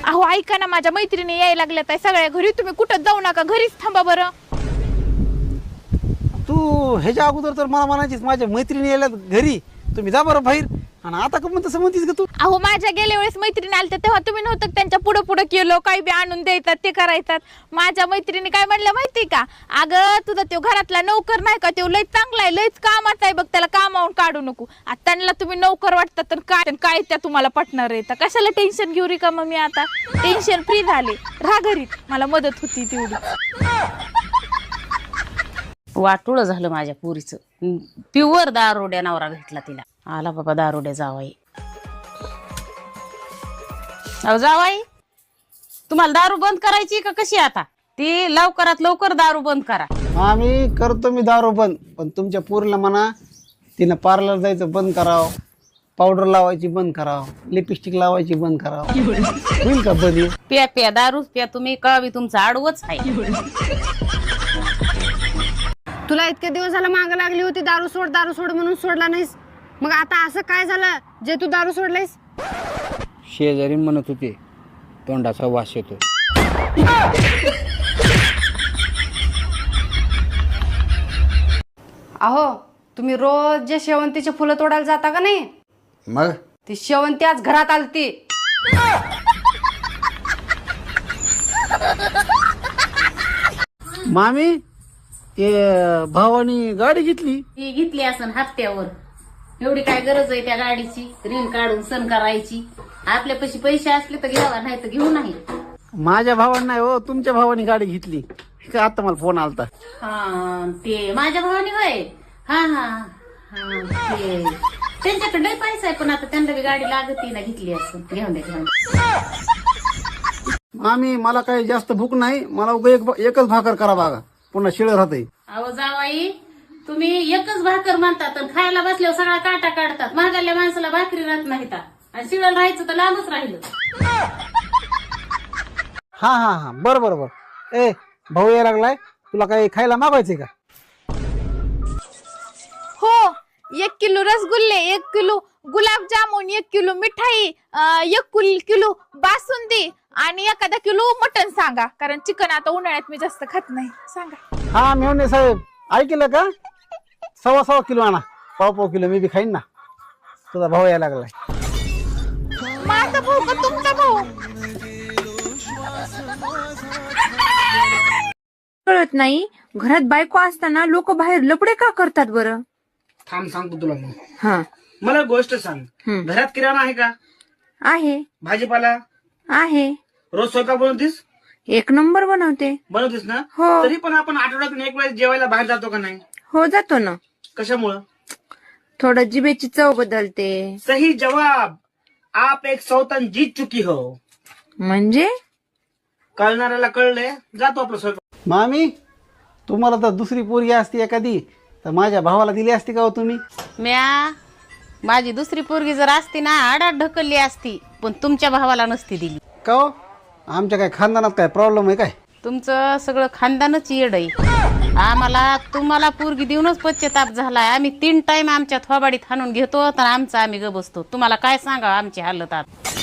अहो ऐका ना, माझ्या मैत्रिणी यायला लागल्या ताई सगळ्या घरी, तुम्ही कुठं जाऊ नका, घरीच थांबा बरं. तू ह्याच्या अगोदर तर मला म्हणायचीस माझ्या मैत्रिणी यायला घरी, तुम्ही जा बरं बाहेर, आणि आता का मग तसं म्हणतीस का तू? अहो माझ्या गेल्या वेळेस मैत्रिणी आल्या तेव्हा तुम्ही नव्हतं त्यांच्या पुढं पुढं केलं, काही बी आणून द्यायतात ते करायतात. माझ्या मैत्रिणी काय म्हणल्या माहिती का, अगं तुझा तो घरातला नोकर नाही का, तो लय चांगला आहे, लयच कामाचा आहे बघ, त्याला कामावून काढू नको. आता त्यांना तुम्ही नोकर वाटतात तर काय त्या तुम्हाला पटणार आहे? तर कशाला टेन्शन घेऊ रे का, मग मी आता टेन्शन फ्री झाले, राहा घरी, मला मदत होती तेवढी. वाटुळ झालं माझ्या पुरीचं. प्युअर दारोड्या नवरा भेटला तिला. आला बाबा दारोड्या जावाई. अहो जावाई, तुम्हाला दारू बंद करायची का कशी? आता ती लवकरात लवकर दारू बंद करा. आम्ही करतो मी दारू बंद, पण तुमच्या पोरीला म्हणा तिनं पार्लर जायचं बंद करावं, पावडर लावायची बंद करावं, लिपस्टिक लावायची बंद करावं. होईल का बंद? प्या प्या दारू प्या तुम्ही, कळावी तुमचं आडवच आहे. तुला इतके दिवस झाला माग लागली होती दारू सोड म्हणून सोडला नाहीस, मग आता असं काय झालं जे तू दारू सोडलायस? शेजारी म्हणत होते तोंडाचा वास येतो. अहो तुम्ही रोज जे शेवंतीचे फुलं तोडायला जाता का नाही, मग ती शेवंती आज घरात आलती. मामी ते भावानी गाडी घेतली. ती घेतली असन हप्त्यावर. एवढी काय गरज आहे त्या गाडीची? ऋण काढून सण करायची. आपल्यापाशी पैसे असले तर घ्यावा, नाही तर घेऊ नाही. माझ्या भावाने नाही हो, तुमच्या भावानी गाडी घेतली. का आता मला फोन आलता. हा ते माझ्या भावाने होय. हा हा हा ते त्यांच्याकडे लय पैसा आहे, पण आता त्यांना बी गाडी लागती ना, घेतली असं. घेऊन द्या. मामी मला काही जास्त भूक नाही, मला एकच भाकर करा बघा, पुन्हा शिळ राहते. अहो जावाई, तुम्ही एकच भाकर म्हणतात आणि खायला बसल्यावर सगळा काटा काढतात. महागाल्या माणसाला भाकरी राहत नाहीत, आणि शिळं राहायचं तर लांबच राहिलं. हा हा हा बरं बरं बरं. ए भाऊ यायला लागलाय, तुला काही खायला मागायचंय का? हो, 1 किलो रसगुल्ले, 1 किलो गुलाबजामुन, 1 किलो मिठाई, 1 किलो बासुंदी आणि एखादा किलो मटन सांगा, कारण चिकन आता उन्हाळ्यात मी जास्त खात नाही. सांगा. हा मेवणे साहेब ऐकलं का? 1.25 किलो आणा, पाव किलो मी बी खाईन ना. तुझा भाऊ यायला लागलाय. माझा भाऊ का तुमचा भाऊ? कळत नाही, घरात बायको असताना लोक बाहेर लपडे का करतात बरं? थांब सांगतो तुला मग. हा मला गोष्ट सांग, घरात किराणा आहे का? आहे. भाजीपाला आहे. रोज स्वयंपाक बनवतीस? 1 नंबर बनवते. बनवतीस ना? हो. तरी पण आपण आठवड्यातून 1 वेळेस जेवायला बाहेर जातो का नाही? हो जातो ना. कशामुळं? थोडं जिभेची चव बदलते. सही जवाब. आप एक सौतन जीत चुकी हो. म्हणजे कळणाऱ्याला कळलंय, जातो आपलं स्वयंपाक. मामी तुम्हाला तर दुसरी पोरगी असती एखादी तर माझ्या भावाला दिली असती का हो तुम्ही? म्या माझी दुसरी पोरगी जर असती ना, आडात ढकलली असती, पण तुमच्या भावाला नसती दिली. का हो? आमच्या काय खानदानात काय प्रॉब्लेम आहे काय? तुमचं सगळं खानदानच येड आहे. आम्हाला तुम्हाला पोरगी देऊनच पश्चाताप झालाय. आम्ही 3 टाइम आमच्या थोबाडीत हाणून घेतो, तर आमचं आम्ही ग बसतो. तुम्हाला काय सांगा आमची हालत आता.